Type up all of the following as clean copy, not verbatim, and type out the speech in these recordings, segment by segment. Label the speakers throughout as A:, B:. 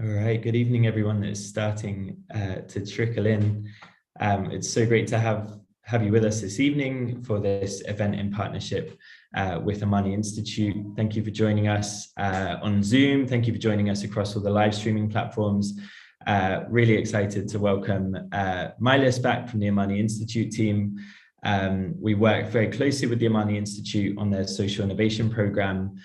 A: All right, good evening, everyone that is starting to trickle in. It's so great to have you with us this evening for this event in partnership with Amani Institute. Thank you for joining us on Zoom. Thank you for joining us across all the live streaming platforms. Really excited to welcome Milis back from the Amani Institute team. We work very closely with the Amani Institute on their social innovation program.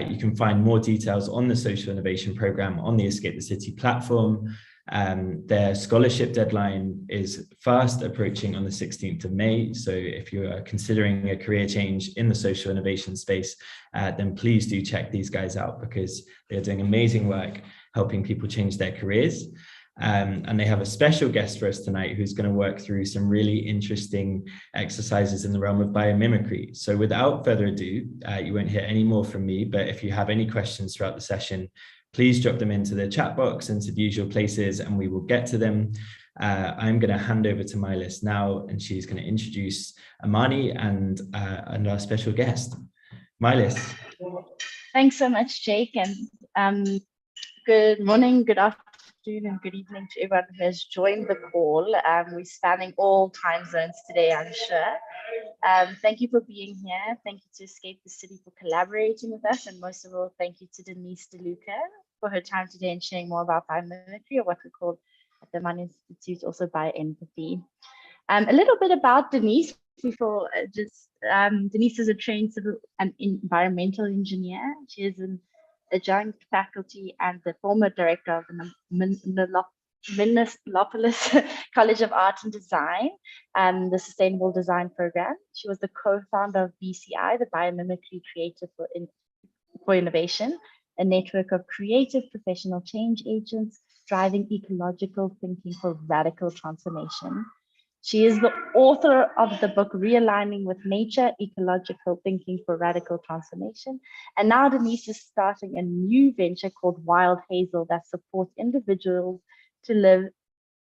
A: You can find more details on the social innovation program on the Escape the City platform. Their scholarship deadline is fast approaching on the 16th of May. So if you are considering a career change in the social innovation space, then please do check these guys out because they're doing amazing work helping people change their careers. And they have a special guest for us tonight who's going to work through some really interesting exercises in the realm of biomimicry. So without further ado, you won't hear any more from me, but if you have any questions throughout the session, please drop them into the chat box and to the usual places and we will get to them. I'm going to hand over to Milis now and she's going to introduce Amani and our special guest. Milis.
B: Thanks so much, Jake, and good morning, good afternoon, and good evening to everyone who has joined the call. We're spanning all time zones today, I'm sure. Thank you for being here. Thank you to Escape the City for collaborating with us. And most of all, thank you to Denise DeLuca for her time today and sharing more about biomimicry, or what we call at the Bullhorn Institute also Bioempathy. A little bit about Denise before Denise is a trained civil and environmental engineer. She is an adjunct faculty and the former director of the Minneapolis College of Art and Design and the Sustainable Design Program. She was the co-founder of BCI, the Biomimicry Creative for Innovation, a network of creative professional change agents driving ecological thinking for radical transformation. She is the author of the book, Realigning with Nature, Ecological Thinking for Radical Transformation. And now Denise is starting a new venture called Wild Hazel that supports individuals to live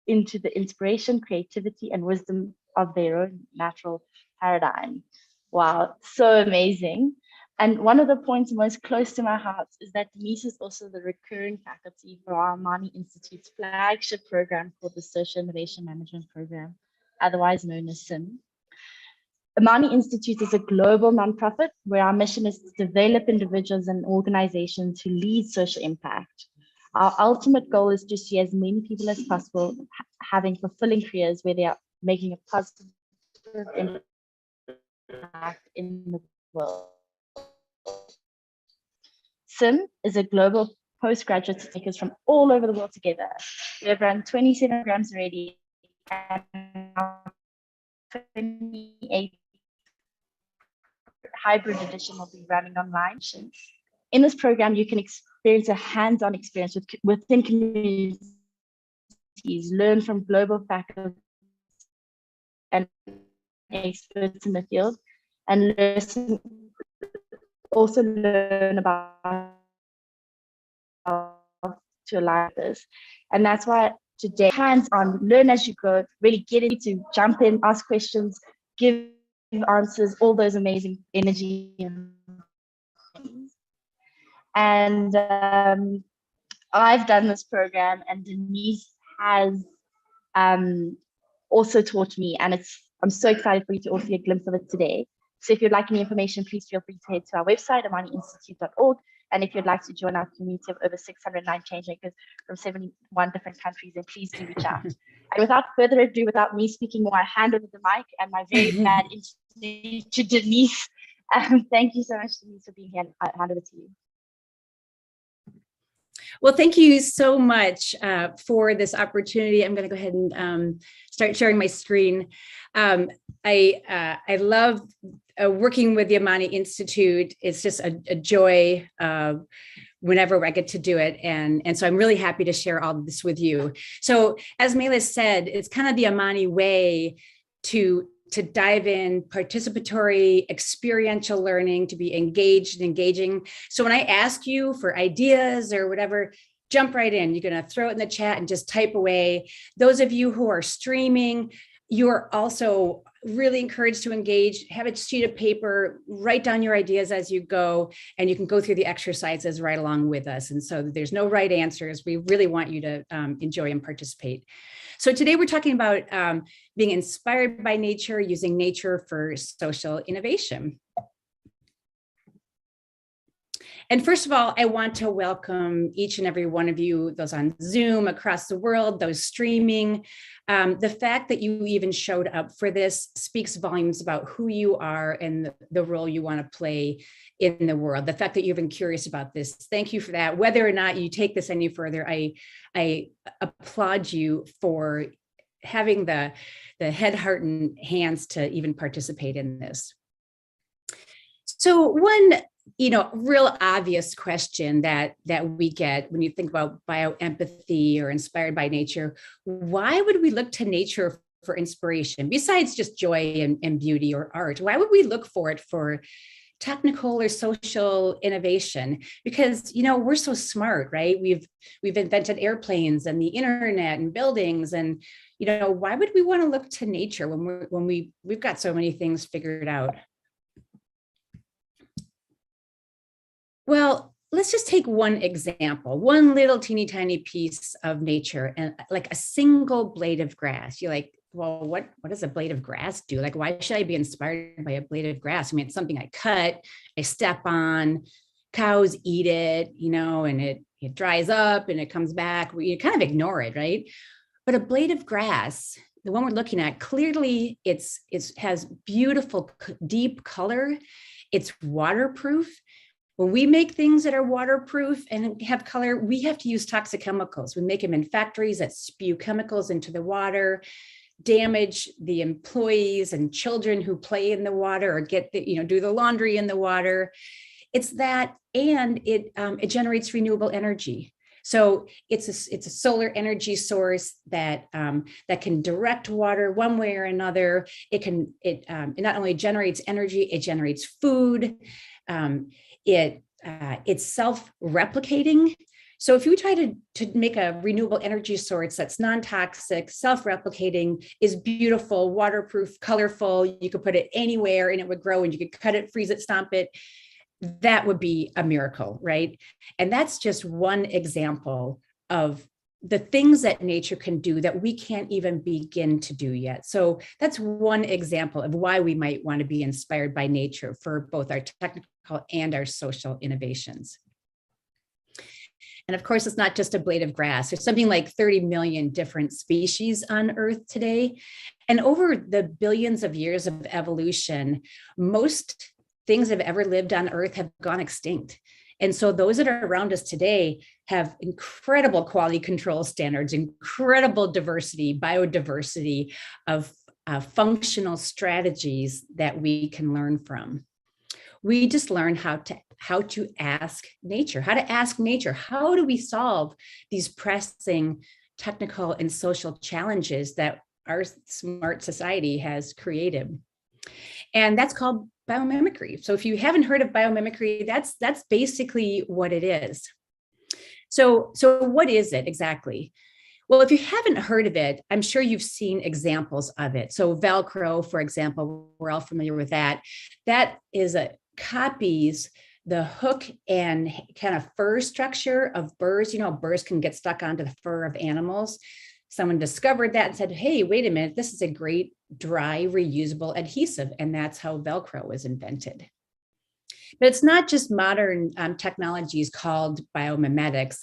B: into the inspiration, creativity, and wisdom of their own natural paradigm. Wow, so amazing. And one of the points most close to my heart is that Denise is also the recurring faculty for our Amani Institute's flagship program called the Social Innovation Management Program, otherwise known as SIM. Amani Institute is a global nonprofit where our mission is to develop individuals and organizations who lead social impact. Our ultimate goal is to see as many people as possible having fulfilling careers where they are making a positive impact in the world. SIM is a global postgraduate takers from all over the world together. We have run 27 programs already, and 28 hybrid edition will be running online. In this program, you can experience a hands-on experience within communities, learn from global faculty and experts in the field, and also learn about to align this. And that's why today, hands-on, learn as you go, really get into, jump in, ask questions, give answers, all those amazing energy. And I've done this program, and Denise has also taught me, and I'm so excited for you to all see a glimpse of it today. So if you'd like any information, please feel free to head to our website, amaniinstitute.org. And if you'd like to join our community of over 609 change makers from 71 different countries, then please do reach out. And without further ado, without me speaking more, I hand over the mic and my very bad interview to Denise. Thank you so much, Denise, for being here. I hand over to you.
C: Well, thank you so much for this opportunity. I'm going to go ahead and start sharing my screen. I love working with the Amani Institute. It's just a joy whenever I get to do it. And so I'm really happy to share all this with you. So as Milis said, it's kind of the Amani way to dive in, participatory, experiential learning, to be engaged and engaging. So when I ask you for ideas or whatever, jump right in. You're going to throw it in the chat and just type away. Those of you who are streaming, you're also really encouraged to engage, have a sheet of paper, write down your ideas as you go, and you can go through the exercises right along with us. And so there's no right answers. We really want you to enjoy and participate. So today we're talking about being inspired by nature, using nature for social innovation. And first of all, I want to welcome each and every one of you, those on Zoom across the world, those streaming. The fact that you even showed up for this speaks volumes about who you are and the role you want to play in the world. The fact that you've been curious about this, thank you for that. Whether or not you take this any further, I applaud you for having the head, heart, and hands to even participate in this. So one real obvious question that we get when you think about bioempathy or inspired by nature, why would we look to nature for inspiration besides just joy and beauty or art? Why would we look for it for technical or social innovation? Because we're so smart, right? We've invented airplanes and the internet and buildings, and why would we want to look to nature when we've got so many things figured out? Well, let's just take one example, one little teeny tiny piece of nature, and like a single blade of grass. You're like, well, what does a blade of grass do? Like, why should I be inspired by a blade of grass? I mean, it's something I cut, I step on, cows eat it, and it dries up and it comes back. You kind of ignore it, right? But a blade of grass, the one we're looking at, clearly it has beautiful, deep color. It's waterproof. When we make things that are waterproof and have color, we have to use toxic chemicals. We make them in factories that spew chemicals into the water, damage the employees and children who play in the water or do the laundry in the water. It's that, and it generates renewable energy. So it's a solar energy source that can direct water one way or another. It not only generates energy, it generates food. It's self-replicating. So if you try to make a renewable energy source that's non-toxic, self-replicating, is beautiful, waterproof, colorful, you could put it anywhere and it would grow, and you could cut it, freeze it, stomp it, that would be a miracle, right? And that's just one example of the things that nature can do that we can't even begin to do yet. So that's one example of why we might want to be inspired by nature for both our technical and our social innovations. And of course, it's not just a blade of grass. There's something like 30 million different species on Earth today. And over the billions of years of evolution, most things that have ever lived on Earth have gone extinct. And so those that are around us today have incredible quality control standards, incredible diversity, biodiversity of functional strategies that we can learn from. We just learn how to ask nature, how do we solve these pressing technical and social challenges that our smart society has created. And that's called biomimicry. So if you haven't heard of biomimicry, that's basically what it is. So what is it exactly? Well, if you haven't heard of it, I'm sure you've seen examples of it. So Velcro, for example, we're all familiar with that. That is copies the hook and kind of fur structure of burrs. Burrs can get stuck onto the fur of animals. Someone discovered that and said, hey, wait a minute, this is a great dry reusable adhesive. And that's how Velcro was invented. But it's not just modern technologies called biomimetics.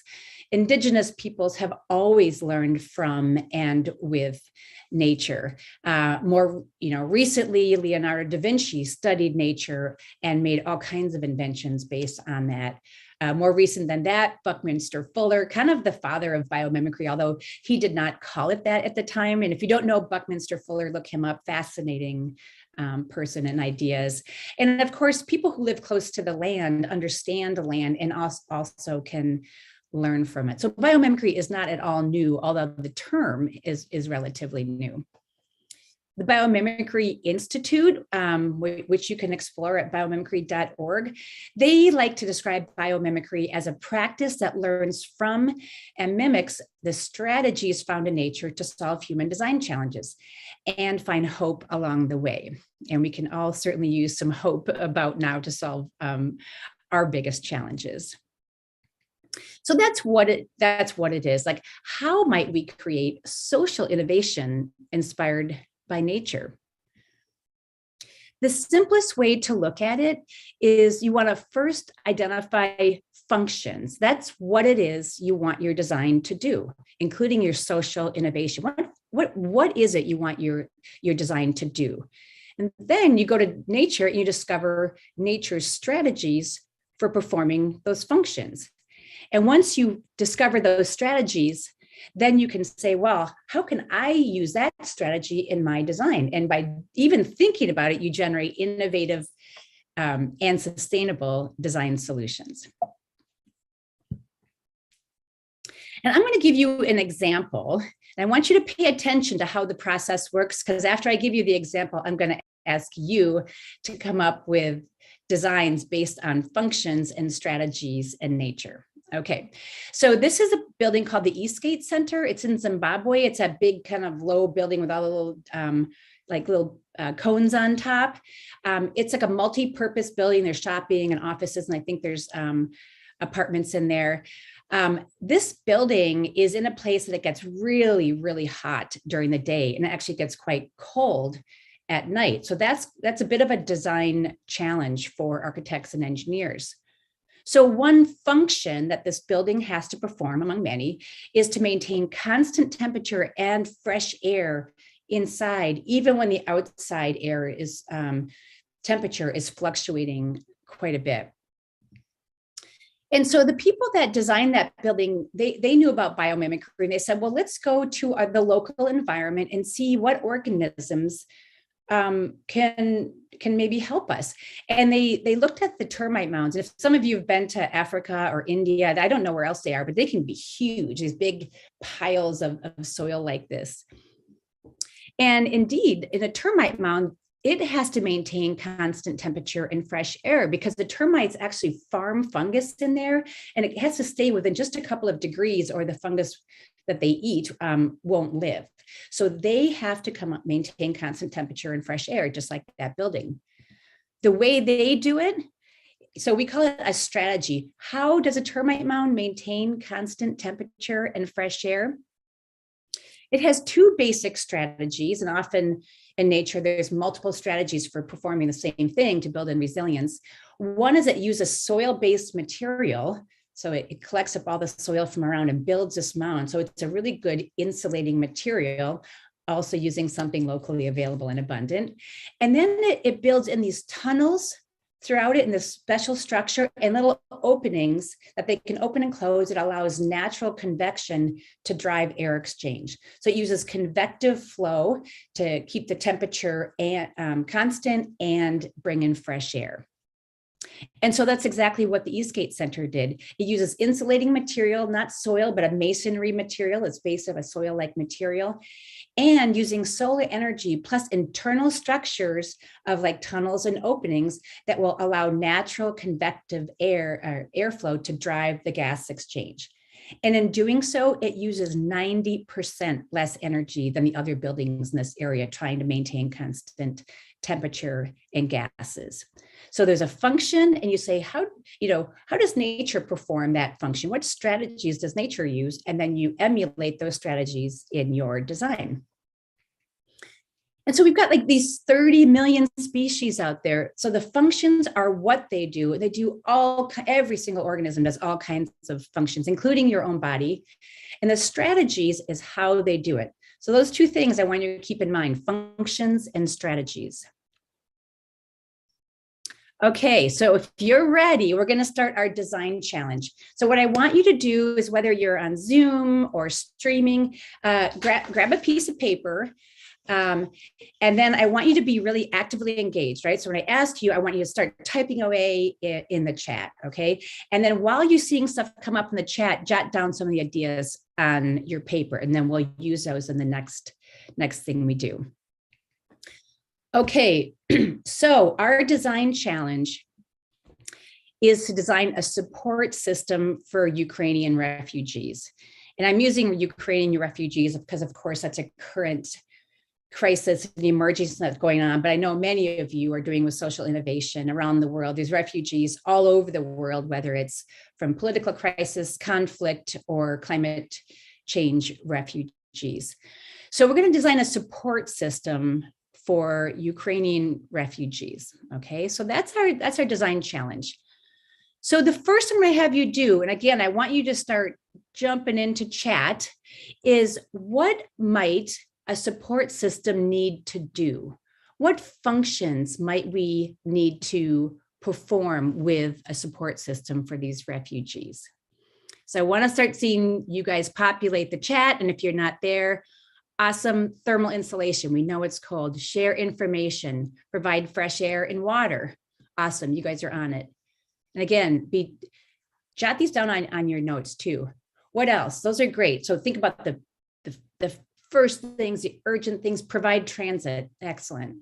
C: Indigenous peoples have always learned from and with nature. More recently, Leonardo da Vinci studied nature and made all kinds of inventions based on that. More recent than that, Buckminster Fuller, kind of the father of biomimicry, although he did not call it that at the time. And if you don't know Buckminster Fuller, look him up, fascinating person and ideas. And of course, people who live close to the land understand the land and also can learn from it. So biomimicry is not at all new, although the term is relatively new. The Biomimicry Institute, which you can explore at biomimicry.org, they like to describe biomimicry as a practice that learns from and mimics the strategies found in nature to solve human design challenges and find hope along the way. And we can all certainly use some hope about now to solve our biggest challenges. So that's what it is. Like, how might we create social innovation inspired by nature? The simplest way to look at it is you want to first identify functions. That's what it is you want your design to do, including your social innovation. What is it you want your design to do? And then you go to nature and you discover nature's strategies for performing those functions. And once you discover those strategies, then you can say, well, how can I use that strategy in my design? And by even thinking about it, you generate innovative and sustainable design solutions. And I'm going to give you an example. And I want you to pay attention to how the process works, because after I give you the example, I'm going to ask you to come up with designs based on functions and strategies in nature. Okay, so this is a building called the Eastgate Center. It's in Zimbabwe. It's a big kind of low building with all the little cones on top. It's like a multi-purpose building. There's shopping and offices, and I think there's apartments in there. This building is in a place that it gets really, really hot during the day, and it actually gets quite cold at night. So that's a bit of a design challenge for architects and engineers. So one function that this building has to perform, among many, is to maintain constant temperature and fresh air inside, even when the outside air is temperature is fluctuating quite a bit. And so the people that designed that building, they knew about biomimicry, and they said, well, let's go to the local environment and see what organisms can maybe help us. And they looked at the termite mounds. And if some of you have been to Africa or India, I don't know where else they are, but they can be huge, these big piles of soil like this. And indeed, in a termite mound, it has to maintain constant temperature and fresh air because the termites actually farm fungus in there, and it has to stay within just a couple of degrees or the fungus that they eat won't live. So they have to maintain constant temperature and fresh air, just like that building. The way they do it, so we call it a strategy. How does a termite mound maintain constant temperature and fresh air? It has two basic strategies, and often in nature, there's multiple strategies for performing the same thing to build in resilience. One is it uses soil-based material. So it collects up all the soil from around and builds this mound. So it's a really good insulating material, also using something locally available and abundant. And then it builds in these tunnels throughout it in this special structure and little openings that they can open and close. It allows natural convection to drive air exchange. So it uses convective flow to keep the temperature constant and bring in fresh air. And so that's exactly what the Eastgate Center did. It uses insulating material, not soil, but a masonry material. It's based on a soil-like material, and using solar energy plus internal structures of like tunnels and openings that will allow natural convective air airflow to drive the gas exchange. And in doing so, it uses 90% less energy than the other buildings in this area, trying to maintain constant temperature and gases. So there's a function, and you say, how does nature perform that function? What strategies does nature use? And then you emulate those strategies in your design. And so we've got like these 30 million species out there. So the functions are what they do. They do every single organism does all kinds of functions, including your own body. And the strategies is how they do it. So those two things I want you to keep in mind, functions and strategies. Okay, so if you're ready, we're going to start our design challenge. So what I want you to do is, whether you're on Zoom or streaming, grab a piece of paper, and then I want you to be really actively engaged, right? So when I ask you, I want you to start typing away in the chat, okay? And then while you're seeing stuff come up in the chat, jot down some of the ideas on your paper, and then we'll use those in the next thing we do. Okay, so our design challenge is to design a support system for Ukrainian refugees. And I'm using Ukrainian refugees because, of course, that's a current crisis and emergency that's going on. But I know many of you are doing with social innovation around the world. There's refugees all over the world, whether it's from political crisis, conflict, or climate change refugees. So we're going to design a support system for Ukrainian refugees. Okay, so that's our design challenge. So the first thing I have you do, and again, I want you to start jumping into chat, is what might a support system need to do? What functions might we need to perform with a support system for these refugees? So I want to start seeing you guys populate the chat, and if you're not there, awesome. Thermal insulation, we know it's cold. Share information, provide fresh air and water. Awesome, you guys are on it. And again, jot these down on your notes too. What else? Those are great. So think about the first things, the urgent things. Provide transit, excellent.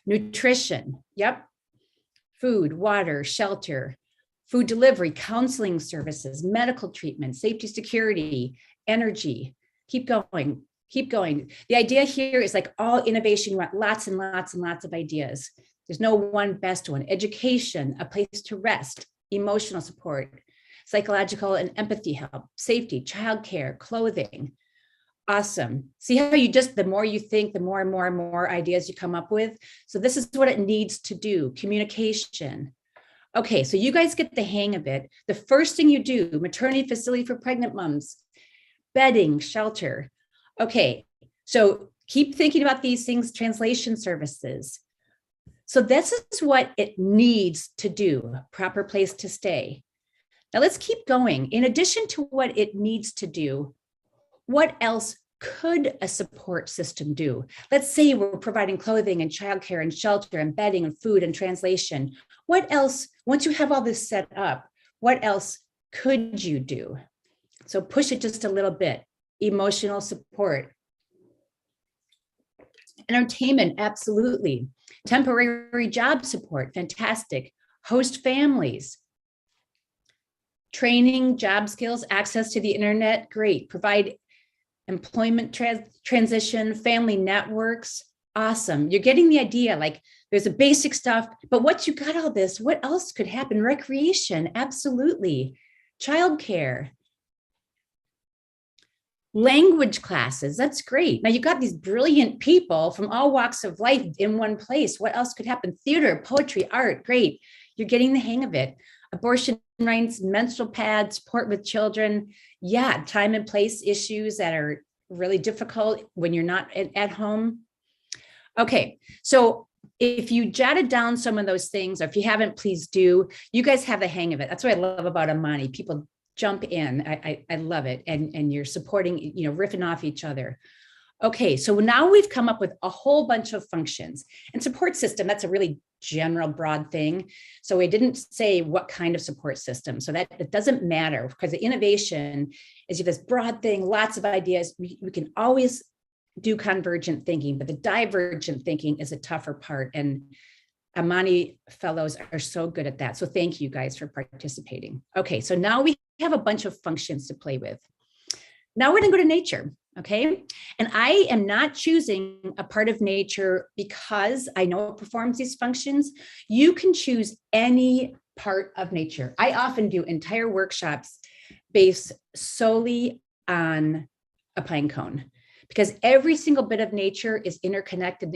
C: Nutrition, yep. Food, water, shelter, food delivery, counseling services, medical treatment, safety, security, energy. Keep going. Keep going. The idea here is like all innovation, you want lots and lots and lots of ideas. There's no one best one. Education, a place to rest, emotional support, psychological and empathy help, safety, childcare, clothing. Awesome. See how you just, the more you think, the more and more and more ideas you come up with. So this is what it needs to do. Communication. Okay, so you guys get the hang of it. The first thing you do, maternity facility for pregnant moms, bedding, shelter. Okay, so keep thinking about these things, translation services. So this is what it needs to do, proper place to stay. Now let's keep going. In addition to what it needs to do, what else could a support system do? Let's say we're providing clothing and childcare and shelter and bedding and food and translation. What else, once you have all this set up, what else could you do? So push it just a little bit. Emotional support. Entertainment, absolutely. Temporary job support, fantastic. Host families. Training, job skills, access to the internet, great. Provide employment transition, family networks, awesome. You're getting the idea, like there's a basic stuff, but once you got all this, what else could happen? Recreation, absolutely. Childcare. Language classes, that's great. Now you've got these brilliant people from all walks of life in one place. What else could happen? Theater, poetry, art, great. You're getting the hang of it. Abortion rights, menstrual pads, support with children. Yeah, time and place issues that are really difficult when you're not at home. Okay, so if you jotted down some of those things, or if you haven't, please do. You guys have the hang of it. That's what I love about Amani. People jump in. I love it. And you're supporting, riffing off each other. Okay, so now we've come up with a whole bunch of functions. And support system, that's a really general, broad thing. So we didn't say what kind of support system. So that it doesn't matter, because the innovation is you have this broad thing, lots of ideas. We can always do convergent thinking, but the divergent thinking is a tougher part. And Amani fellows are so good at that. So thank you guys for participating. Okay, so now we have a bunch of functions to play with. Now we're gonna go to nature, okay? And I am not choosing a part of nature because I know it performs these functions. You can choose any part of nature. I often do entire workshops based solely on a pine cone, because every single bit of nature is interconnected,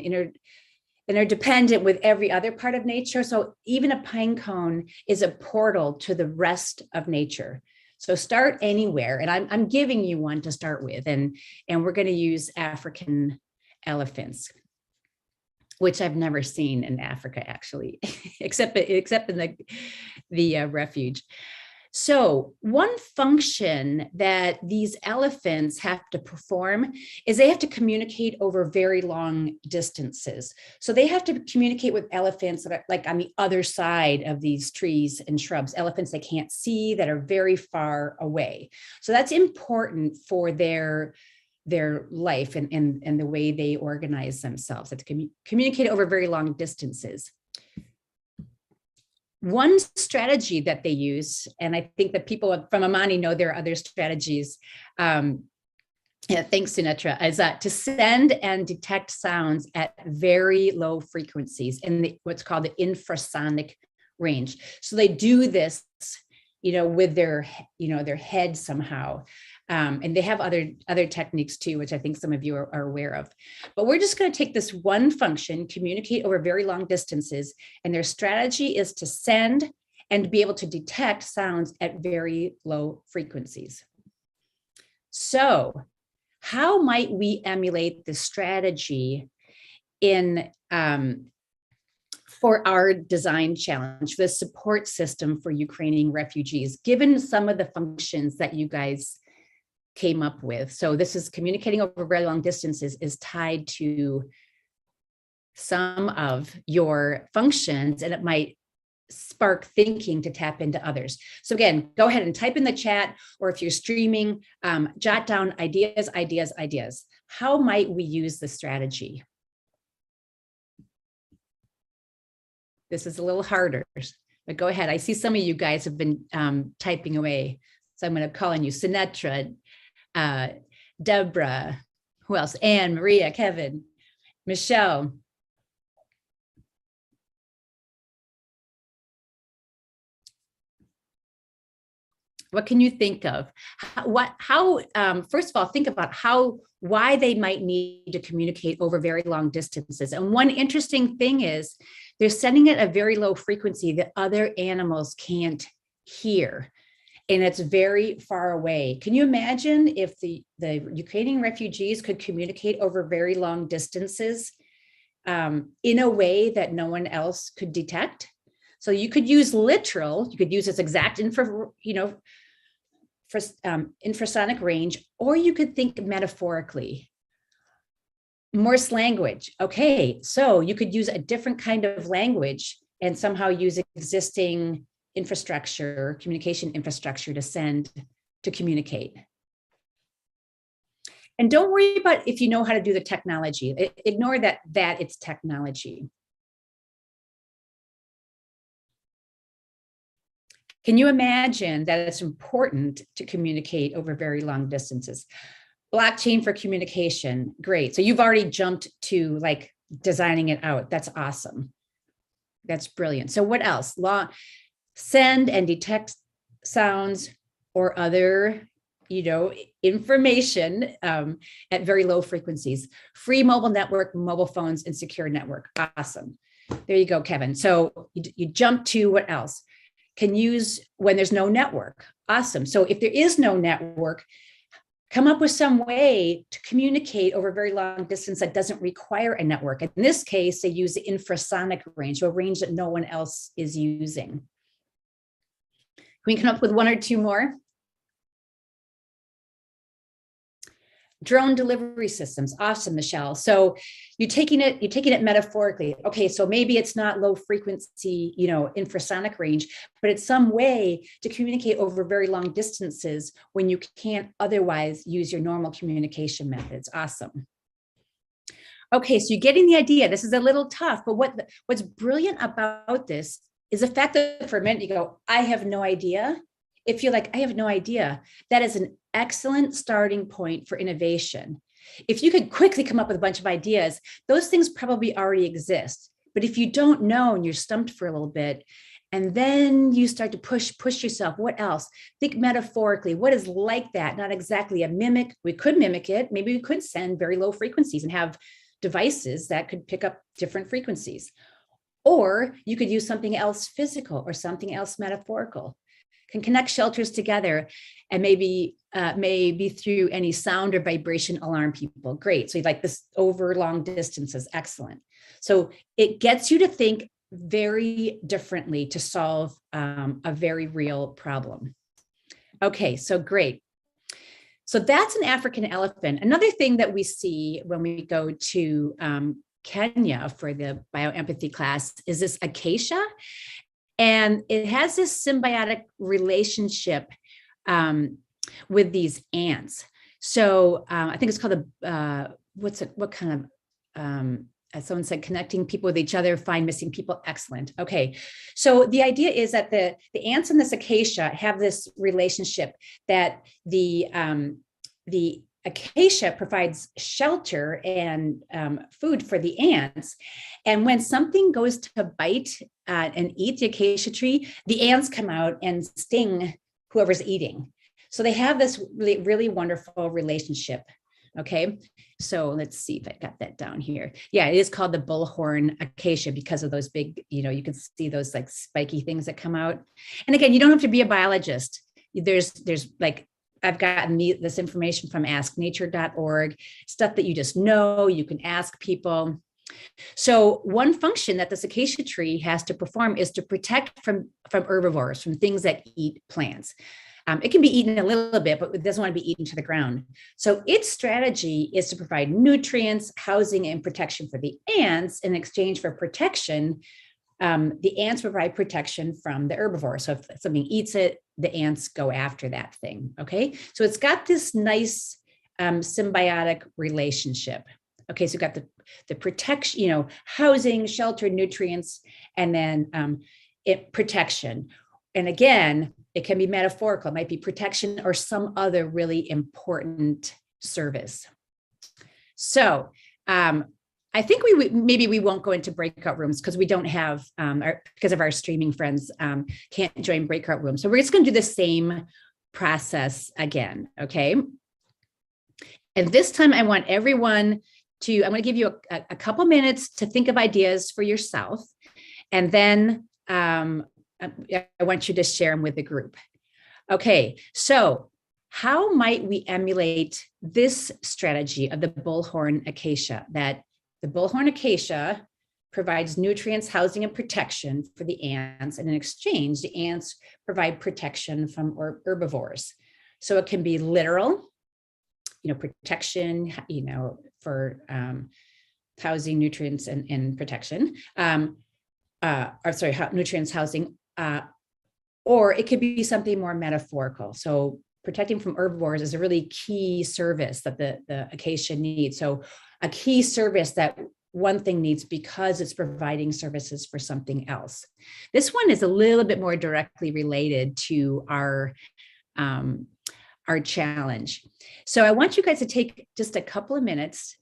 C: interdependent with every other part of nature. So even a pine cone is a portal to the rest of nature. So start anywhere, and I'm giving you one to start with, and we're going to use African elephants, which I've never seen in Africa actually, except in the refuge. So one function that these elephants have to perform is they have to communicate over very long distances. So they have to communicate with elephants that are like on the other side of these trees and shrubs, elephants they can't see that are very far away. So that's important for their their life and the way they organize themselves, that communicate over very long distances. One strategy that they use, and I think that people from Amani know there are other strategies, yeah, thanks, Sunetra, is that to send and detect sounds at very low frequencies in what's called the infrasonic range. So they do this, with their head somehow. And they have other techniques too, which I think some of you are aware of. But we're just going to take this one function, communicate over very long distances, and their strategy is to send and be able to detect sounds at very low frequencies. So how might we emulate this strategy for our design challenge, the support system for Ukrainian refugees, given some of the functions that you guys came up with? So this is communicating over very long distances is tied to some of your functions, and it might spark thinking to tap into others. So again, go ahead and type in the chat, or if you're streaming, jot down ideas. How might we use the strategy? This is a little harder, but go ahead. I see some of you guys have been typing away. So I'm going to call on you, Sinetra, Deborah, who else? Anne, Maria, Kevin, Michelle. What can you think of? First of all, think about why they might need to communicate over very long distances. And one interesting thing is they're sending it at a very low frequency that other animals can't hear. And it's very far away. Can you imagine if the Ukrainian refugees could communicate over very long distances in a way that no one else could detect? So you could use you could use this exact infrasonic range, or you could think metaphorically. Morse language. Okay, so you could use a different kind of language and somehow use existing communication infrastructure to communicate. And don't worry about if you know how to do the technology. Ignore that it's technology. Can you imagine that it's important to communicate over very long distances? Blockchain for communication, great. So you've already jumped to like designing it out. That's awesome. That's brilliant. So what else? Send and detect sounds or other, information at very low frequencies. Free mobile network, mobile phones, and secure network. Awesome. There you go, Kevin. So you jump to what else? Can use when there's no network. Awesome. So if there is no network, come up with some way to communicate over a very long distance that doesn't require a network. In this case, they use the infrasonic range, so a range that no one else is using. Can we come up with one or two more? Drone delivery systems. Awesome, Michelle. So you're taking it metaphorically. Okay, so maybe it's not low frequency, infrasonic range, but it's some way to communicate over very long distances when you can't otherwise use your normal communication methods. Awesome. Okay, so you're getting the idea. This is a little tough, but what's brilliant about this is the fact that for a minute you go, I have no idea. If you're like, I have no idea, that is an excellent starting point for innovation. If you could quickly come up with a bunch of ideas, those things probably already exist. But if you don't know and you're stumped for a little bit, and then you start to push yourself, what else? Think metaphorically, what is like that? Not exactly a mimic. We could mimic it. Maybe we could send very low frequencies and have devices that could pick up different frequencies. Or you could use something else physical or something else metaphorical. Can connect shelters together and maybe through any sound or vibration alarm people. Great. So you like this over long distances. Excellent. So it gets you to think very differently to solve a very real problem. Okay, so great. So that's an African elephant. Another thing that we see when we go to Kenya for the bioempathy class is this acacia. And it has this symbiotic relationship with these ants. So I think it's called as someone said, connecting people with each other, find missing people. Excellent. Okay. So the idea is that the ants in this acacia have this relationship that the acacia provides shelter and food for the ants. And when something goes to bite and eat the acacia tree, the ants come out and sting whoever's eating. So they have this really, really wonderful relationship. Okay, so let's see if I got that down here. Yeah, it is called the Bullhorn Acacia because of those big, you can see those like spiky things that come out. And again, you don't have to be a biologist. There's like, I've gotten this information from asknature.org, stuff that you just know, you can ask people. So one function that this acacia tree has to perform is to protect from herbivores, from things that eat plants. It can be eaten a little bit, but it doesn't want to be eaten to the ground. So its strategy is to provide nutrients, housing, and protection for the ants. In exchange for protection, the ants provide protection from the herbivore. So if something eats it, the ants go after that thing. Okay, so it's got this nice symbiotic relationship. Okay, so you've got the protection, housing, shelter, nutrients, and then protection. And again, it can be metaphorical. It might be protection or some other really important service. So I think maybe we won't go into breakout rooms because we don't have, because of our streaming friends can't join breakout rooms. So we're just going to do the same process again, okay? And this time I want everyone I'm going to give you a couple minutes to think of ideas for yourself. And then I want you to share them with the group. Okay, so how might we emulate this strategy of the Bullhorn Acacia, that the Bullhorn Acacia provides nutrients, housing, and protection for the ants, and in exchange, the ants provide protection from herbivores. So it can be literal, protection, for housing, nutrients, and protection. Nutrients, housing, or it could be something more metaphorical. So protecting from herbivores is a really key service that the acacia needs. So a key service that one thing needs because it's providing services for something else. This one is a little bit more directly related to our challenge. So I want you guys to take just a couple of minutes.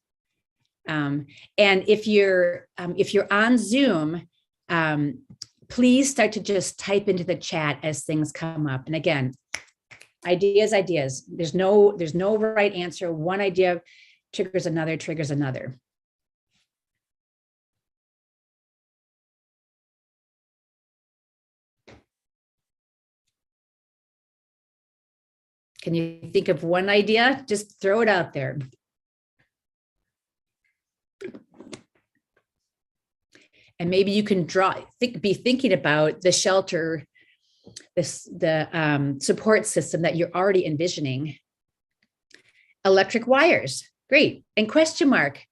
C: And if you're on Zoom, please start to just type into the chat as things come up. And again, ideas. There's no right answer. One idea triggers another. Can you think of one idea? Just throw it out there. And maybe you can be thinking about the shelter, the support system that you're already envisioning. Electric wires, great. And question mark,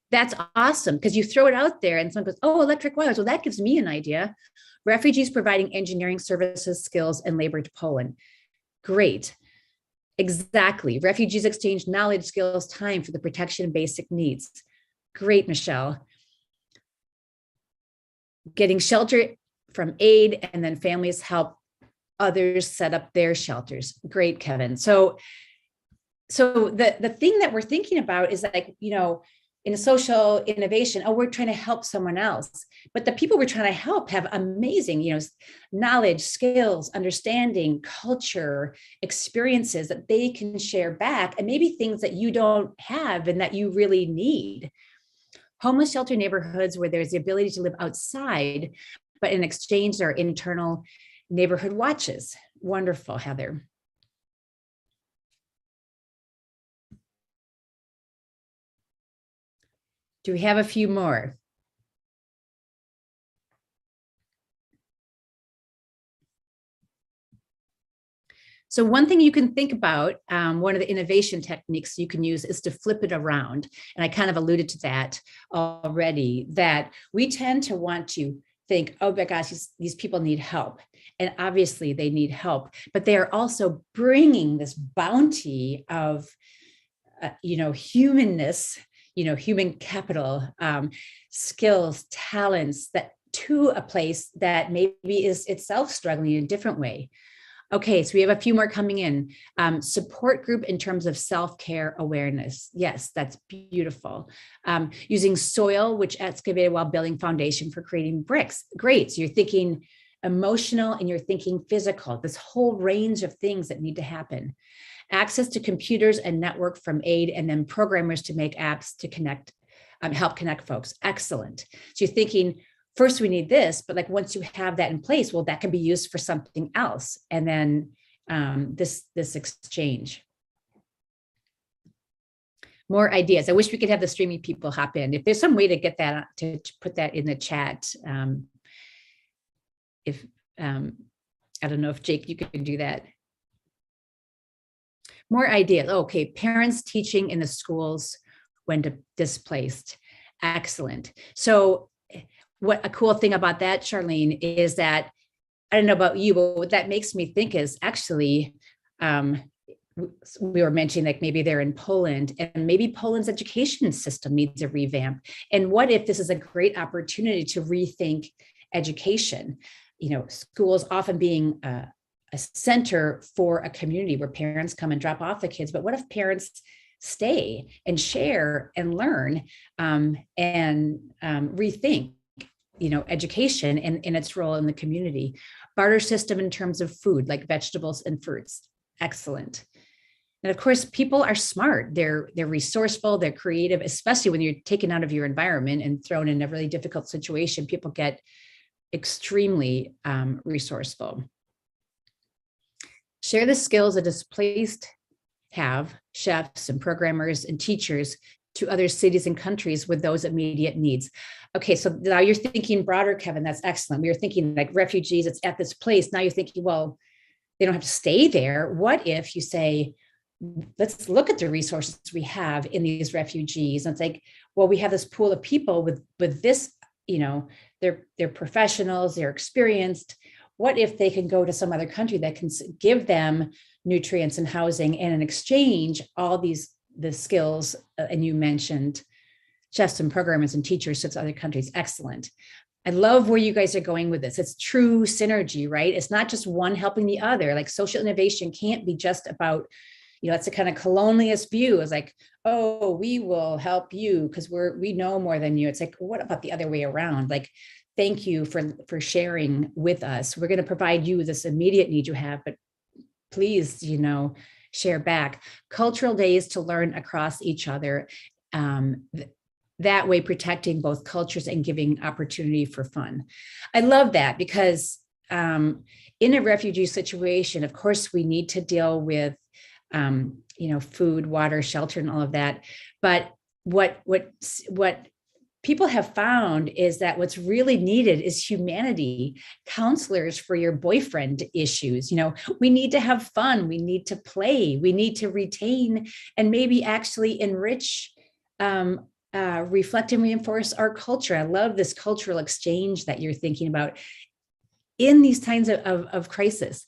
C: that's awesome, because you throw it out there and someone goes, oh, electric wires, well, that gives me an idea. Refugees providing engineering services, skills, and labor to Poland. Great. Exactly. Refugees exchange knowledge, skills, time for the protection of basic needs. Great, Michelle. Getting shelter from aid, and then families help others set up their shelters. Great, Kevin. So the thing that we're thinking about is like, in a social innovation, we're trying to help someone else, but the people we're trying to help have amazing, knowledge, skills, understanding, culture, experiences that they can share back, and maybe things that you don't have and that you really need. Homeless shelter neighborhoods where there's the ability to live outside, but in exchange, there are internal neighborhood watches. Wonderful, Heather. Do we have a few more? So one thing you can think about, one of the innovation techniques you can use is to flip it around. And I kind of alluded to that already, that we tend to want to think, oh my gosh, these people need help. And obviously they need help, but they are also bringing this bounty of humanness, human capital, skills, talents, that to a place that maybe is itself struggling in a different way. Okay, so we have a few more coming in. Support group in terms of self-care awareness. Yes, that's beautiful. Using soil, which excavated while building foundation for creating bricks. Great, so you're thinking emotional and you're thinking physical, this whole range of things that need to happen. Access to computers and network from aid, and then programmers to make apps to connect, help connect folks. Excellent. So you're thinking, first we need this, but like once you have that in place, well, that can be used for something else. And then this exchange. More ideas. I wish we could have the streaming people hop in. If there's some way to get that, to put that in the chat. I don't know if Jake, you can do that. More ideas. Okay, parents teaching in the schools when displaced. Excellent. So what a cool thing about that, Charlene, is that, I don't know about you, but what that makes me think is actually, we were mentioning like maybe they're in Poland, and maybe Poland's education system needs a revamp. And what if this is a great opportunity to rethink education? Schools often being a center for a community where parents come and drop off the kids. But what if parents stay and share and learn and rethink, education and its role in the community? Barter system in terms of food, like vegetables and fruits. Excellent. And of course, people are smart. They're resourceful, they're creative, especially when you're taken out of your environment and thrown in a really difficult situation. People get extremely resourceful. Share the skills that displaced have, chefs and programmers and teachers, to other cities and countries with those immediate needs. Okay, so now you're thinking broader, Kevin, that's excellent. We were thinking like refugees, it's at this place. Now you're thinking, well, they don't have to stay there. What if you say, let's look at the resources we have in these refugees? And it's like, well, we have this pool of people with this, they're professionals, they're experienced. What if they can go to some other country that can give them nutrients and housing, and in exchange, all the skills, and you mentioned chefs and programmers and teachers to other countries. Excellent. I love where you guys are going with this. It's true synergy, right? It's not just one helping the other. Like social innovation can't be just about, that's a kind of colonialist view. It's like, oh, we will help you because we know more than you. It's like, what about the other way around? Like, thank you for sharing with us. We're going to provide you this immediate need you have, but please, share back. Cultural days to learn across each other. That way, protecting both cultures and giving opportunity for fun. I love that because in a refugee situation, of course, we need to deal with, food, water, shelter, and all of that. But what people have found is that what's really needed is humanity, counselors for your boyfriend issues. We need to have fun. We need to play. We need to retain and maybe actually enrich, reflect and reinforce our culture. I love this cultural exchange that you're thinking about in these times of crisis.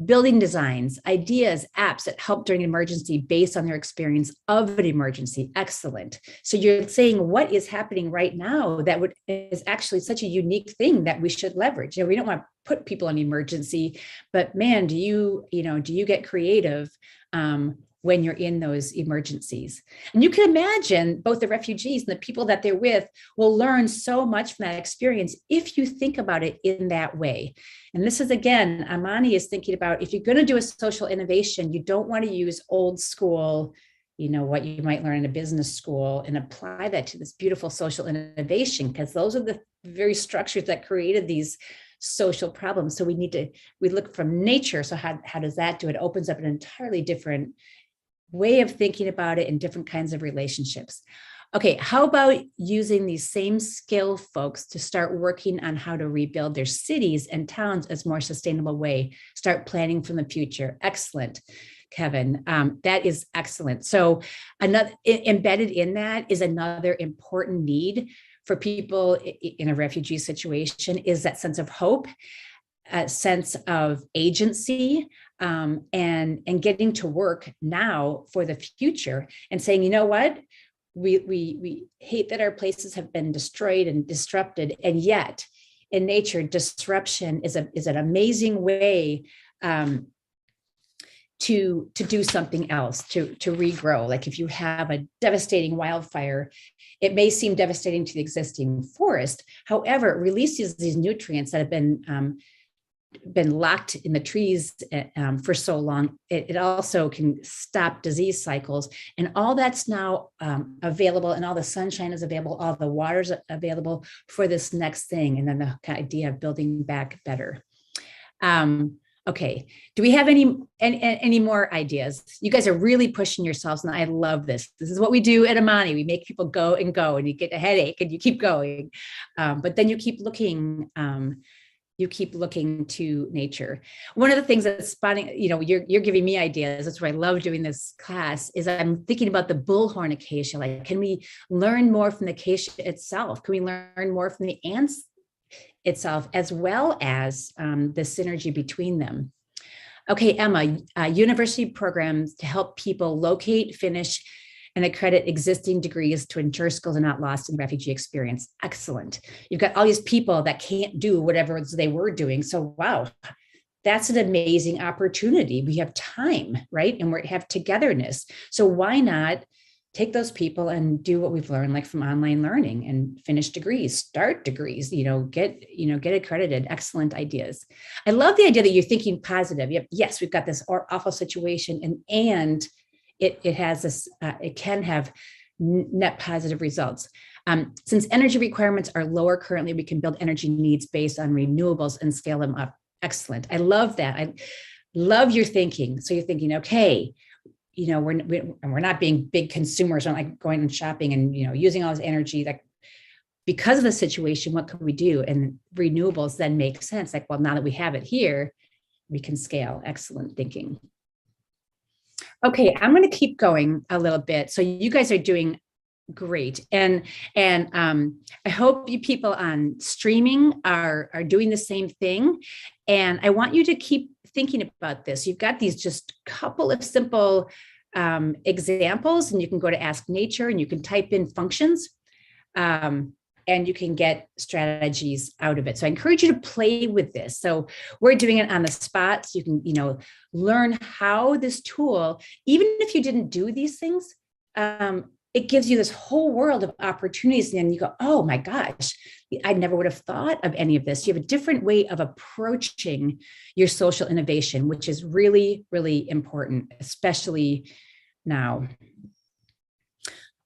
C: Building designs, ideas, apps that help during an emergency based on their experience of an emergency. Excellent. So you're saying what is happening right now that is actually such a unique thing that we should leverage. We don't want to put people on emergency, but man, do you get creative when you're in those emergencies? And you can imagine both the refugees and the people that they're with will learn so much from that experience if you think about it in that way. And this is, again, Amani is thinking about, if you're going to do a social innovation, you don't want to use old school, what you might learn in a business school and apply that to this beautiful social innovation, because those are the very structures that created these social problems. So we look from nature. So how does that do it? It opens up an entirely different way of thinking about it in different kinds of relationships. Okay, how about using these same skill folks to start working on how to rebuild their cities and towns as more sustainable way, start planning from the future? Excellent, Kevin. That is excellent. So embedded in that is another important need for people in a refugee situation, is that sense of hope. a sense of agency, and getting to work now for the future and saying, you know what, we hate that our places have been destroyed and disrupted, and yet in nature, disruption is an amazing way to do something else, to regrow. Like if you have a devastating wildfire, it may seem devastating to the existing forest. However, it releases these nutrients that have been locked in the trees for so long. It also can stop disease cycles, and all that's now available, and all the sunshine is available, all the water's available for this next thing. And then the idea of building back better. Okay, do we have any more ideas? You guys are really pushing yourselves, and I love this. This is what we do at Amani. We make people go, and you get a headache, and you keep going, but then you keep looking. You keep looking to nature. One of the things that's spawning, you're giving me ideas. That's why I love doing this class. Is I'm thinking about the Bullhorn Acacia. Like, can we learn more from the acacia itself? Can we learn more from the ants itself, as well as the synergy between them? Okay, Emma, university programs to help people locate, finish, and accredit existing degrees to ensure skills are not lost in refugee experience. Excellent. You've got all these people that can't do whatever they were doing. So, wow, that's an amazing opportunity. We have time, right? And we have togetherness. So why not take those people and do what we've learned, like from online learning, and finish degrees, start degrees, get accredited. Excellent ideas. I love the idea that you're thinking positive. Yes, we've got this awful situation, and it has this, it can have net positive results. Since energy requirements are lower currently, we can build energy needs based on renewables and scale them up. Excellent. I love that. I love your thinking. So you're thinking, okay, we're not being big consumers, we're not like going and shopping and, using all this energy. Like, because of the situation, what could we do? And renewables then make sense. Like, well, now that we have it here, we can scale. Excellent thinking. Okay, I'm going to keep going a little bit. So you guys are doing great, and I hope you people on streaming are doing the same thing. And I want you to keep thinking about this. You've got these just couple of simple examples, and you can go to Ask Nature, and you can type in functions, and you can get strategies out of it. So I encourage you to play with this. So we're doing it on the spot. So you can, learn how this tool, even if you didn't do these things, it gives you this whole world of opportunities. And then you go, oh my gosh, I never would have thought of any of this. You have a different way of approaching your social innovation, which is really, really important, especially now.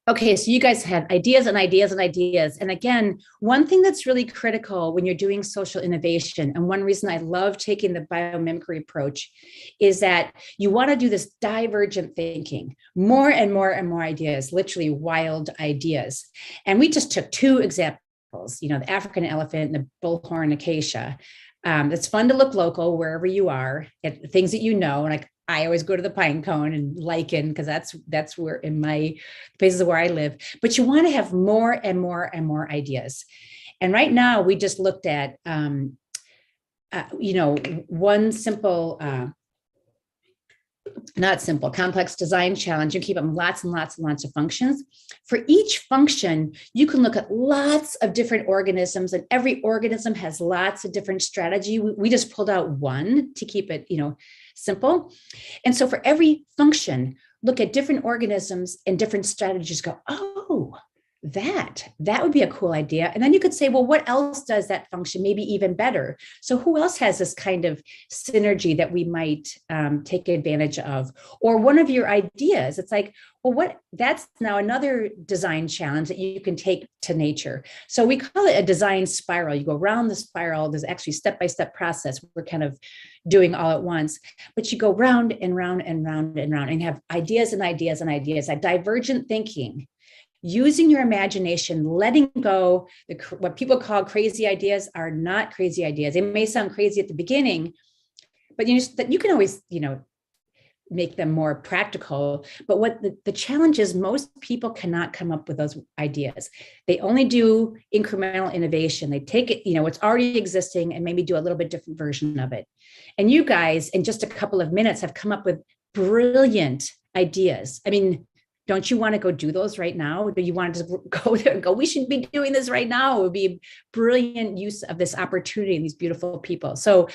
C: Okay, so you guys had ideas and ideas and ideas. And again, one thing that's really critical when you're doing social innovation, and one reason I love taking the biomimicry approach, is that you want to do this divergent thinking, more and more and more ideas, literally wild ideas. And we just took two examples, the African elephant and the Bullhorn Acacia. It's fun to look local wherever you are, at things that and I always go to the pine cone and lichen, because that's where in my places where I live. But you want to have more and more and more ideas. And right now we just looked at, one simple, not simple, complex design challenge. You keep them lots and lots and lots of functions. For each function, you can look at lots of different organisms, and every organism has lots of different strategy. We just pulled out one to keep it, simple. And so for every function, look at different organisms and different strategies. Go, oh, that would be a cool idea. And then you could say, well, what else does that function maybe even better? So who else has this kind of synergy that we might take advantage of? Or one of your ideas, it's like, well, that's now another design challenge that you can take to nature. So we call it a design spiral. You go around the spiral. There's actually step-by-step process. We're kind of doing all at once, but you go round and round and round and round, and have ideas and ideas and ideas. That divergent thinking, using your imagination, letting go. What people call crazy ideas are not crazy ideas. They may sound crazy at the beginning, but you can always, make them more practical. But what the challenge is, most people cannot come up with those ideas. They only do incremental innovation. They take it, what's already existing and maybe do a little bit different version of it. And you guys, in just a couple of minutes, have come up with brilliant ideas. I mean, don't you want to go do those right now? Do you want to go there and go, we should be doing this right now? It would be a brilliant use of this opportunity and these beautiful people. So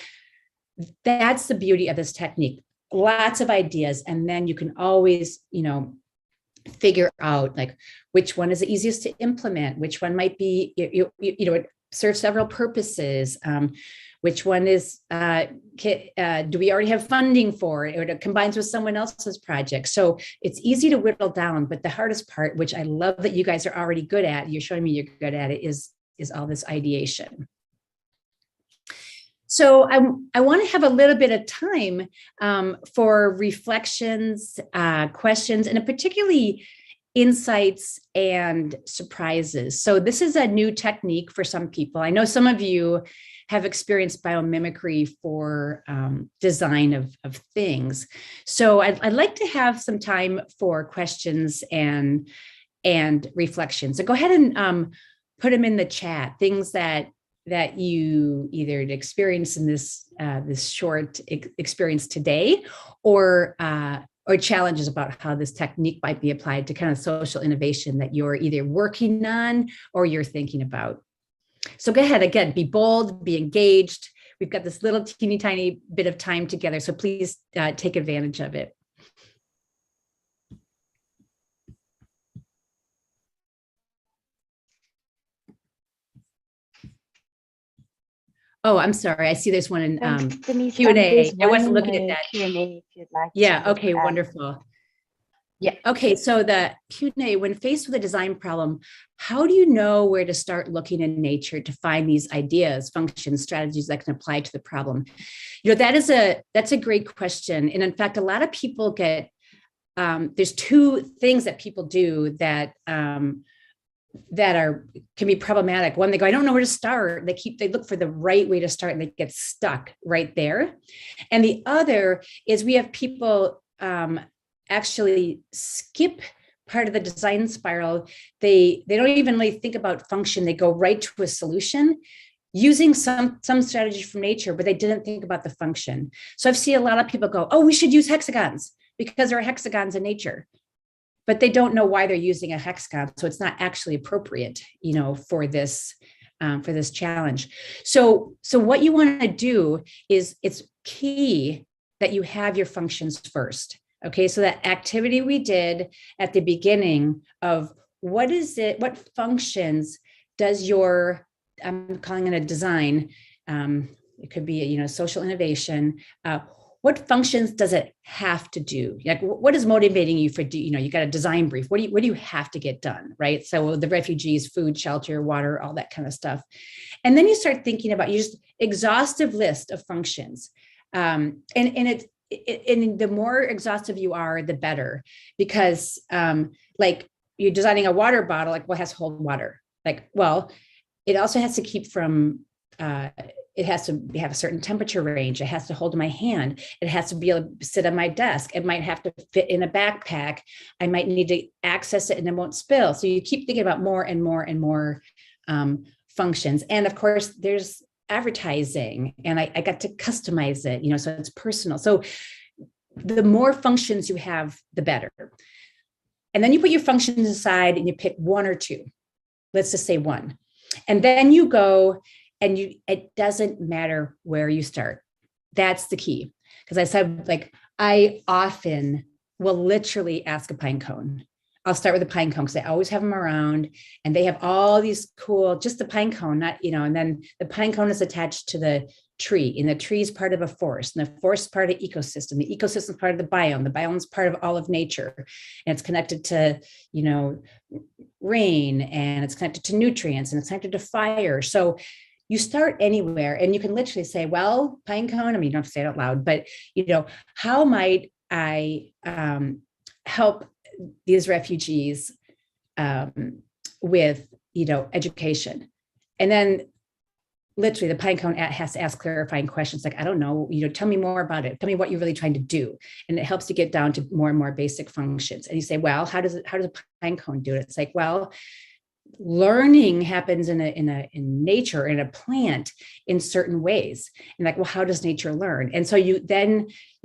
C: that's the beauty of this technique. Lots of ideas. And then you can always, figure out like which one is the easiest to implement, which one might be, it serves several purposes. Which one is, do we already have funding for it, or it combines with someone else's project? So it's easy to whittle down, but the hardest part, which I love that you guys are already good at, you're showing me you're good at it, is all this ideation. So I want to have a little bit of time for reflections, questions, and particularly insights and surprises. So this is a new technique for some people. I know some of you have experienced biomimicry for design of things. So I'd like to have some time for questions and reflections. So go ahead and put them in the chat, things that you either experienced in this short experience today, or challenges about how this technique might be applied to kind of social innovation that you're either working on or you're thinking about. So go ahead, again, be bold, be engaged. We've got this little teeny tiny bit of time together, so please take advantage of it. Oh, I'm sorry. I see there's one in Q&A. I wasn't looking at that.
B: Q&A if you'd like.
C: Yeah, okay, wonderful. Yeah, okay, so the Q&A, when faced with a design problem, how do you know where to start looking in nature to find these ideas, functions, strategies that can apply to the problem? That's a great question. And in fact, a lot of people get, there's two things that people do that can be problematic. One, they go, I don't know where to start. They look for the right way to start and they get stuck right there. And the other is we have people actually skip part of the design spiral. They don't even really think about function. They go right to a solution using some strategy from nature, but they didn't think about the function. So I've seen a lot of people go, oh, we should use hexagons because there are hexagons in nature. But they don't know why they're using a hexagon, so it's not actually appropriate, for this challenge. So what you want to do is, it's key that you have your functions first. Okay, so that activity we did at the beginning of what functions does your, I'm calling it a design, it could be social innovation. What functions does it have to do? Like, what is motivating you for, you got a design brief. What do you have to get done, right? So the refugees, food, shelter, water, all that kind of stuff. And then you start thinking about just exhaustive list of functions. And the more exhaustive you are, the better, because like you're designing a water bottle, like, well, it has to hold water. Like, well, it also has to keep from, it has to have a certain temperature range. It has to hold in my hand. It has to be able to sit on my desk. It might have to fit in a backpack. I might need to access it and it won't spill. So you keep thinking about more and more and more functions. And of course, there's advertising, and I got to customize it, so it's personal. So the more functions you have, the better. And then you put your functions aside and you pick one or two. Let's just say one. And then you go, and it doesn't matter where you start. That's the key. Because I said, like, I often will literally ask a pine cone. I'll start with a pine cone because I always have them around, and they have all these cool, just the pine cone, not, and then the pine cone is attached to the tree, and the tree is part of a forest, and the forest is part of the ecosystem. The ecosystem is part of the biome is part of all of nature, and it's connected to, rain, and it's connected to nutrients, and it's connected to fire. So you start anywhere, and you can literally say, well, pine cone, I mean, you don't have to say it out loud, but, how might I help these refugees with, education? And then literally the pinecone has to ask clarifying questions like, I don't know, tell me more about it. Tell me what you're really trying to do. And it helps to get down to more and more basic functions. And you say, well, how does a pinecone do it? It's like, well, learning happens in nature, in a plant, in certain ways. And like, well, how does nature learn? And so you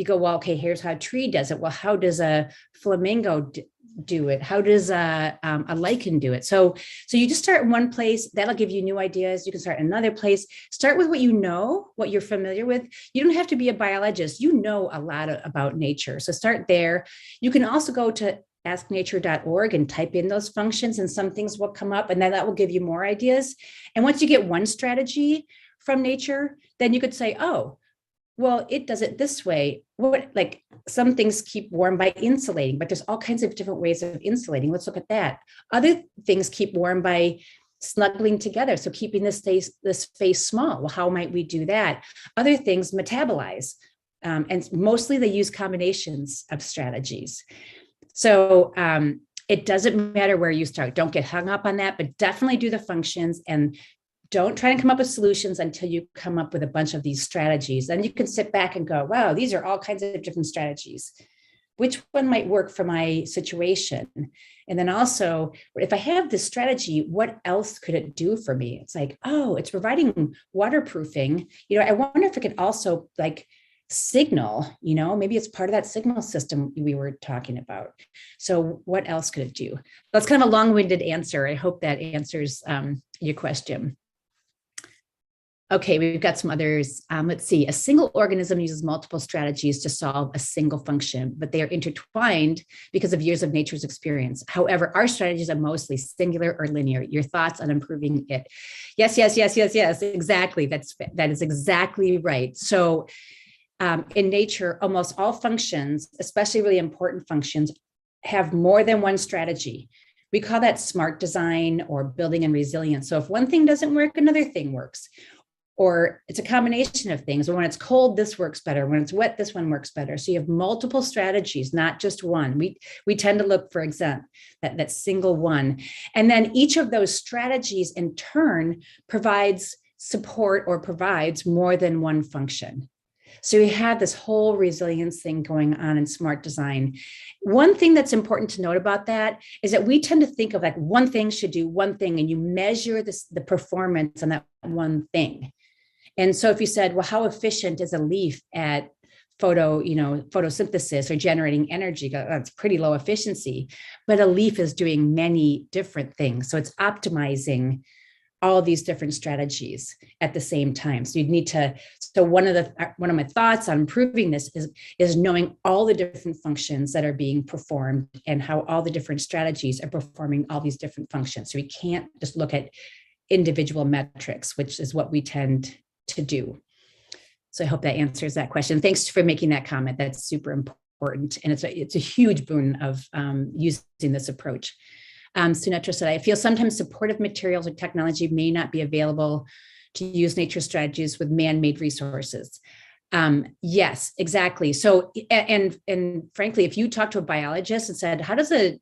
C: go, well, okay, here's how a tree does it. Well, how does a flamingo do it? How does a lichen do it? So you just start in one place. That'll give you new ideas. You can start in another place. Start with what you know, what you're familiar with. You don't have to be a biologist. You know a lot about nature. So start there. You can also go to asknature.org and type in those functions, and some things will come up, and then that will give you more ideas. And once you get one strategy from nature, then you could say, oh, well, it does it this way. Like some things keep warm by insulating, but there's all kinds of different ways of insulating. Let's look at that. Other things keep warm by snuggling together, so keeping this space small. Well, how might we do that? Other things metabolize, and mostly they use combinations of strategies. So it doesn't matter where you start. Don't get hung up on that, but definitely do the functions, and don't try and come up with solutions until you come up with a bunch of these strategies. Then you can sit back and go, wow, these are all kinds of different strategies. Which one might work for my situation? And then also, if I have this strategy, what else could it do for me? It's like, oh, it's providing waterproofing. I wonder if it could also like signal, maybe it's part of that signal system we were talking about. So what else could it do? That's kind of a long-winded answer. I hope that answers your question. Okay, we've got some others. Let's see. A single organism uses multiple strategies to solve a single function, but they are intertwined because of years of nature's experience. However, our strategies are mostly singular or linear. Your thoughts on improving it? Yes. Exactly. That is exactly right. So in nature, almost all functions, especially really important functions, have more than one strategy. We call that smart design or building and resilience. So if one thing doesn't work, another thing works. Or it's a combination of things. When it's cold, this works better. When it's wet, this one works better. So you have multiple strategies, not just one. We tend to look for example, that single one. And then each of those strategies in turn provides support or provides more than one function. So we have this whole resilience thing going on in smart design. One thing that's important to note about that is that we tend to think of like one thing should do one thing, and you measure the performance on that one thing. And so if you said, well, how efficient is a leaf at photosynthesis or generating energy? That's pretty low efficiency, but a leaf is doing many different things. So it's optimizing all of these different strategies at the same time. So you'd need to, one of my thoughts on improving this is knowing all the different functions that are being performed and how all the different strategies are performing all these different functions. So we can't just look at individual metrics, which is what we tend to do. So I hope that answers that question. Thanks for making that comment. That's super important. And it's a huge boon of using this approach. Sunetra said, I feel sometimes supportive materials or technology may not be available to use nature strategies with man-made resources. Yes, exactly. So, and frankly, if you talk to a biologist and said, how does a,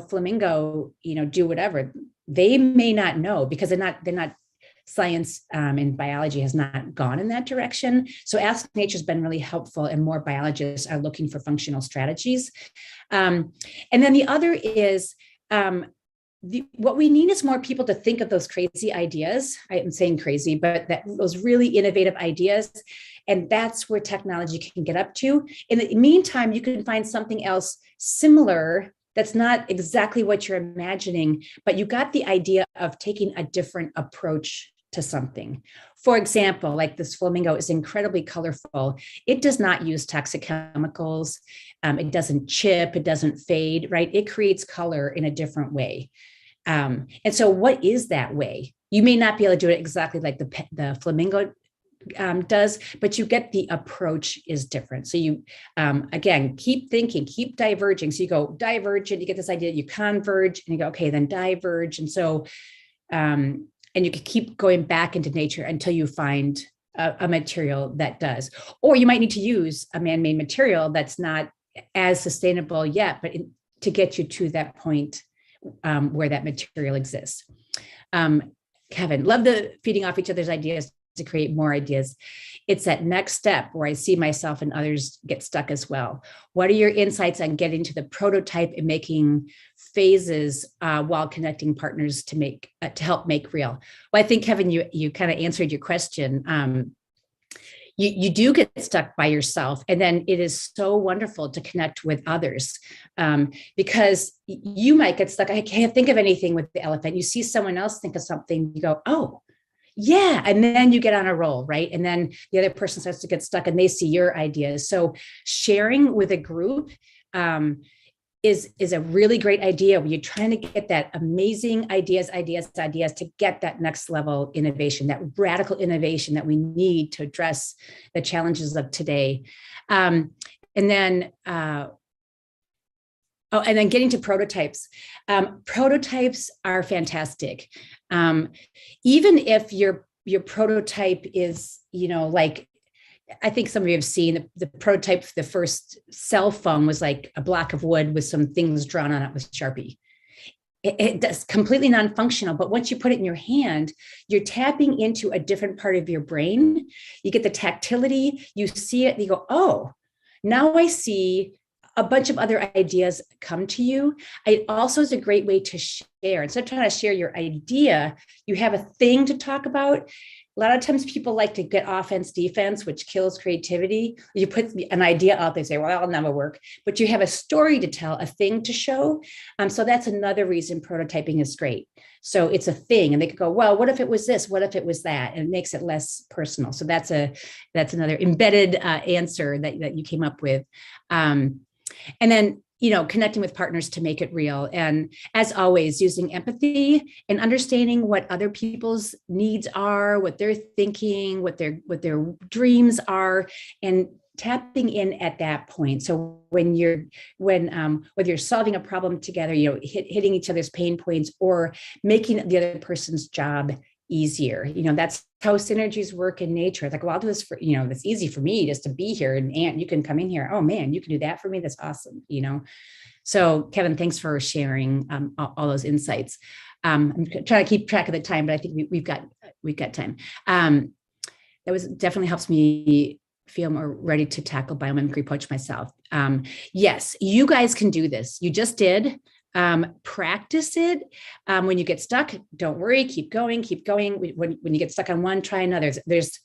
C: flamingo, do whatever, they may not know because they're not science and biology has not gone in that direction. So Ask Nature has been really helpful, and more biologists are looking for functional strategies. And then the other is, what we need is more people to think of those crazy ideas. I am saying crazy, but those really innovative ideas. And that's where technology can get up to. In the meantime, you can find something else similar that's not exactly what you're imagining, but you got the idea of taking a different approach to something. For example, like this flamingo is incredibly colorful. It does not use toxic chemicals. It doesn't chip, it doesn't fade, right? It creates color in a different way. And so what is that way? You may not be able to do it exactly like the flamingo does, but you get the approach is different. So you, again, keep thinking, keep diverging. So you go divergent, you get this idea, you converge, and you go, okay, then diverge. And so, and you can keep going back into nature until you find a material that does. Or you might need to use a man-made material that's not as sustainable yet, but to get you to that point where that material exists. Kevin, love the feeding off each other's ideas to create more ideas. It's that next step where I see myself and others get stuck as well. What are your insights on getting to the prototype and making phases while connecting partners to help make real? Well, I think, Kevin, you kind of answered your question. You do get stuck by yourself, and then it is so wonderful to connect with others, because you might get stuck. I can't think of anything with the elephant. You see someone else think of something, you go, oh, yeah. And then you get on a roll, right? And then the other person starts to get stuck and they see your ideas. So sharing with a group is a really great idea when you're trying to get that amazing ideas to get that next level innovation, that radical innovation that we need to address the challenges of today. And then getting to prototypes. Prototypes are fantastic. Even if your prototype is, like, I think some of you have seen the prototype for the first cell phone was like a block of wood with some things drawn on it with Sharpie. It's completely non-functional, but once you put it in your hand, you're tapping into a different part of your brain. You get the tactility, you see it, and you go, oh, now I see a bunch of other ideas come to you. It also is a great way to share. Instead of trying to share your idea, you have a thing to talk about. A lot of times people like to get offense, defense, which kills creativity. You put an idea out there, say, well, that'll never work. But you have a story to tell, a thing to show. So that's another reason prototyping is great. So it's a thing, and they could go, well, what if it was this? What if it was that? And it makes it less personal. So that's another embedded answer that you came up with. And then, connecting with partners to make it real. And as always, using empathy and understanding what other people's needs are, what they're thinking, what their dreams are, and tapping in at that point. So whether you're solving a problem together, hitting each other's pain points or making the other person's job easier. That's how synergies work in nature. It's like, well, I'll do this for, that's easy for me just to be here. And Aunt, you can come in here. Oh man, you can do that for me. That's awesome. So Kevin, thanks for sharing all those insights. I'm trying to keep track of the time, but I think we've got time. That definitely helps me feel more ready to tackle biomimicry approach myself. Yes, you guys can do this. You just did. Practice it. When you get stuck, don't worry, keep going. When you get stuck on one, try another. There's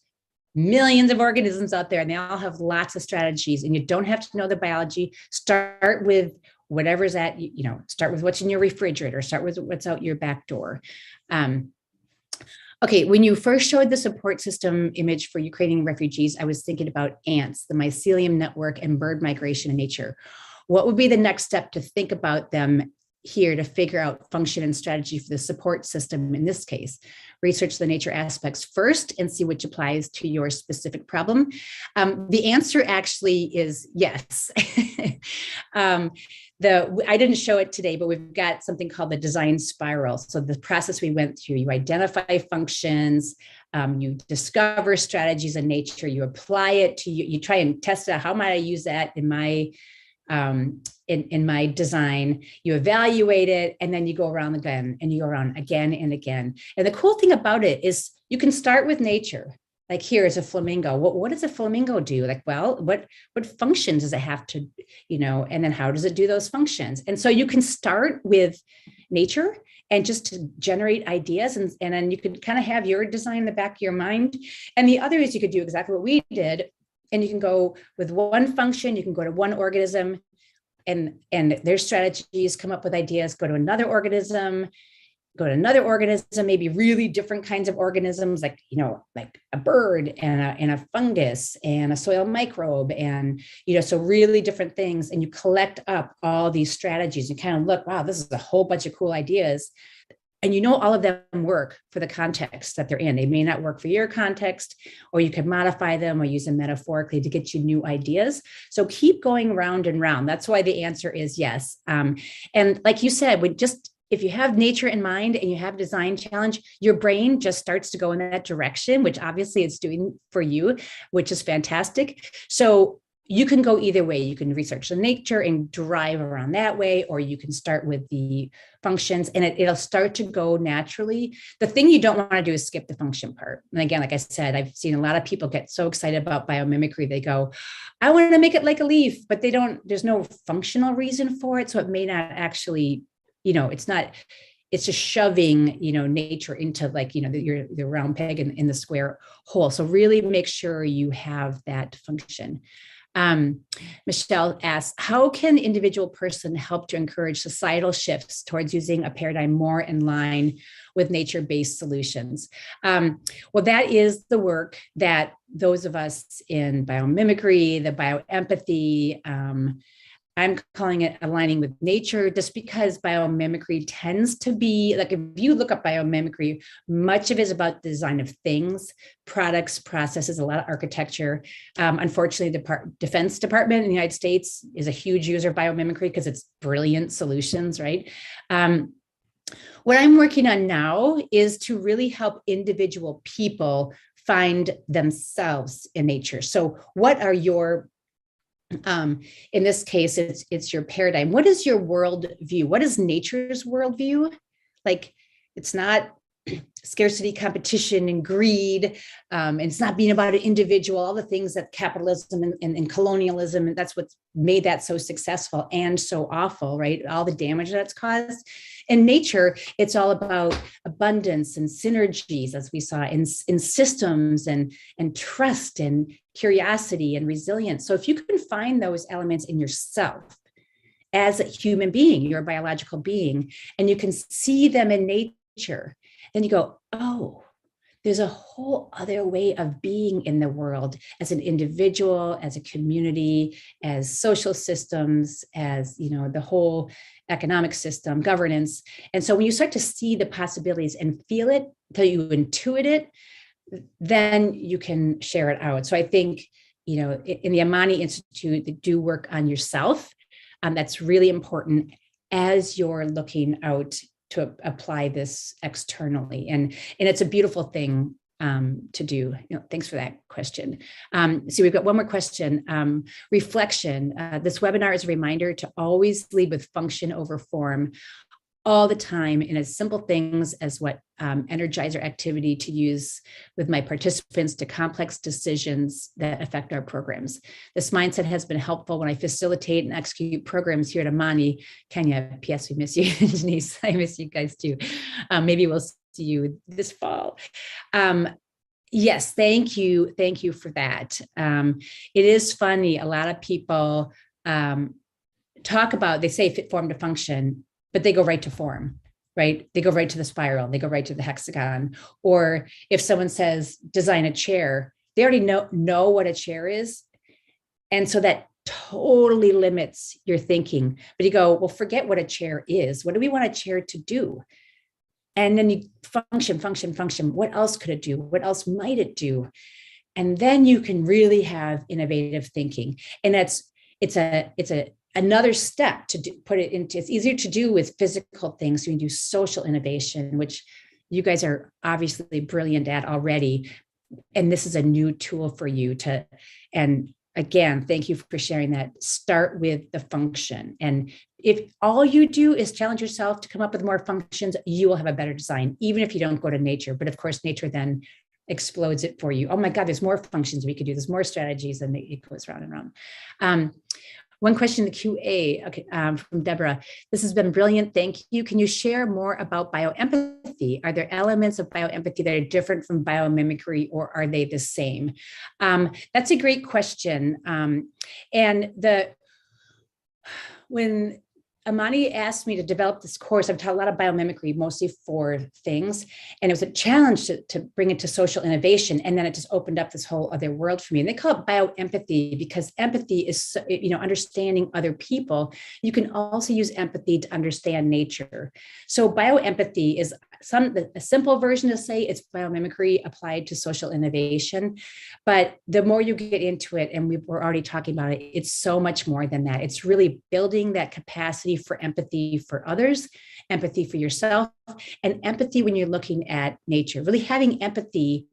C: millions of organisms out there and they all have lots of strategies, and you don't have to know the biology. Start with whatever's start with what's in your refrigerator, start with what's out your back door. Okay, when you first showed the support system image for Ukrainian refugees, I was thinking about ants, the mycelium network, and bird migration in nature. What would be the next step to think about them here to figure out function and strategy for the support system in this case? Research the nature aspects first and see which applies to your specific problem. The answer actually is yes. I didn't show it today, but we've got something called the design spiral. So the process we went through, you identify functions, you discover strategies in nature, you apply it to you try and test out, how might I use that in my in my design, you evaluate it, and then you go around again, and you go around again and again. And the cool thing about it is you can start with nature. Like here is a flamingo. What does a flamingo do? Like, well, what functions does it have to, and then how does it do those functions? And so you can start with nature and just to generate ideas, and then you could kind of have your design in the back of your mind. And the other is you could do exactly what we did. And you can go with one function, you can go to one organism and their strategies, come up with ideas, go to another organism, maybe really different kinds of organisms, like a bird and a fungus and a soil microbe, and so really different things. And you collect up all these strategies. You kind of look, wow, this is a whole bunch of cool ideas. And all of them work for the context that they're in. They may not work for your context, or you can modify them or use them metaphorically to get you new ideas. So keep going round and round. That's why the answer is yes. And like you said, if you have nature in mind and you have design challenge, your brain just starts to go in that direction, which obviously it's doing for you, which is fantastic. So you can go either way. You can research the nature and drive around that way, or you can start with the functions, and it'll start to go naturally. The thing you don't want to do is skip the function part. And again, like I said, I've seen a lot of people get so excited about biomimicry. They go, I want to make it like a leaf, but there's no functional reason for it. So it may not actually, it's just shoving, nature into like, the round peg in the square hole. So really make sure you have that function. Michelle asks, how can individual person help to encourage societal shifts towards using a paradigm more in line with nature-based solutions? Well, that is the work that those of us in biomimicry, the bioempathy, I'm calling it aligning with nature, just because biomimicry tends to be, like, if you look up biomimicry, much of it is about design of things, products, processes, a lot of architecture. Unfortunately, the Defense Department in the United States is a huge user of biomimicry because it's brilliant solutions, right? What I'm working on now is to really help individual people find themselves in nature. So what are your in this case, it's your paradigm. What is your world view? What is nature's worldview? Like, it's not scarcity, competition, and greed. And it's not being about an individual, all the things that capitalism and colonialism, and that's what's made that so successful and so awful, right? All the damage that's caused. In nature, it's all about abundance and synergies, as we saw in systems and trust and curiosity and resilience. So if you can find those elements in yourself as a human being, you're a biological being, and you can see them in nature, then you go, oh, there's a whole other way of being in the world as an individual, as a community, as social systems, as, the whole economic system, governance. And so when you start to see the possibilities and feel it till you intuit it, then you can share it out. So I think, in the Amani Institute, they do work on yourself. That's really important as you're looking out to apply this externally. And it's a beautiful thing to do. Thanks for that question. So we've got one more question. Reflection. This webinar is a reminder to always lead with function over form all the time, in as simple things as what energizer activity to use with my participants to complex decisions that affect our programs. This mindset has been helpful when I facilitate and execute programs here at Amani. Kenya, P.S. we miss you. Denise, I miss you guys too. Maybe we'll see you this fall. Yes, thank you. Thank you for that. It is funny. A lot of people talk about, they say fit form to function, but they go right to form, right? They go right to the spiral, they go right to the hexagon. Or if someone says, design a chair, they already know what a chair is. And so that totally limits your thinking. But you go, well, forget what a chair is. What do we want a chair to do? And then you function. What else could it do? What else might it do? And then you can really have innovative thinking. And it's another step to put it into. It's easier to do with physical things. You can do social innovation, which you guys are obviously brilliant at already. And this is a new tool for you to, and again, thank you for sharing that. Start with the function. And if all you do is challenge yourself to come up with more functions, you will have a better design, even if you don't go to nature. But of course, nature then explodes it for you. Oh my God, there's more functions we could do. There's more strategies, and it goes round and round. One question in the QA, okay, from Deborah. This has been brilliant. Thank you. Can you share more about bioempathy? Are there elements of bioempathy that are different from biomimicry, or are they the same? That's a great question. When Amani asked me to develop this course, I've taught a lot of biomimicry, mostly for things. And it was a challenge to bring it to social innovation. And then it just opened up this whole other world for me. And they call it bioempathy because empathy is, understanding other people. You can also use empathy to understand nature. So bioempathy is a simple version to say it's biomimicry applied to social innovation. But the more you get into it, and we're already talking about it, it's so much more than that. It's really building that capacity for empathy for others, empathy for yourself, and empathy when you're looking at nature, really having empathy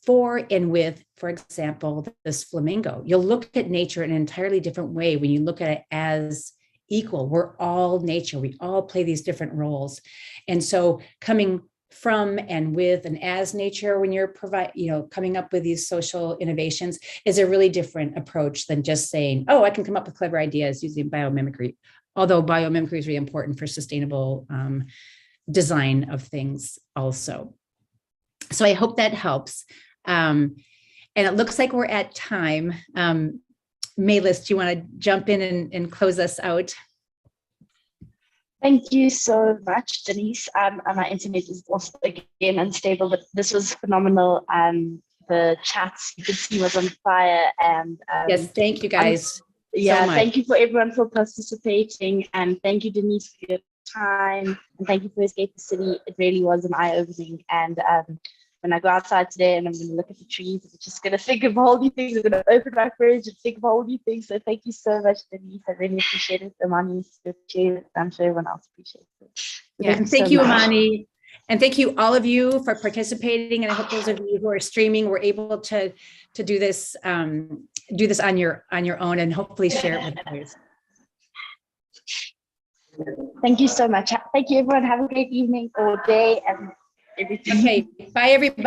C: for and with, for example, this flamingo. You'll look at nature in an entirely different way when you look at it as equal. We're all nature. We all play these different roles. And so coming from and with and as nature when you're coming up with these social innovations is a really different approach than just saying, oh, I can come up with clever ideas using biomimicry, although biomimicry is really important for sustainable design of things also. So I hope that helps. And it looks like we're at time. Maylis, do you want to jump in and close us out?
B: Thank you so much, Denise. My internet is also again unstable, but this was phenomenal. The chats you could see was on fire, and
C: yes, thank you guys.
B: Yeah,
C: so
B: thank you for everyone for participating, and thank you, Denise, for your time, and thank you for Escape the City. It really was an eye-opening, and when I go outside today and I'm going to look at the trees, I'm just going to think of all these things. I'm going to open my fridge and think of all these things. So thank you so much, Denise. I really appreciate it. Amani, I'm sure everyone else appreciates it. So
C: yeah, and thank you, Amani. And thank you, all of you, for participating. And I hope those of you who are streaming were able to do this on your own and hopefully share it with others.
B: Thank you so much. Thank you, everyone. Have a great evening or day and everything.
C: Okay, bye, everybody.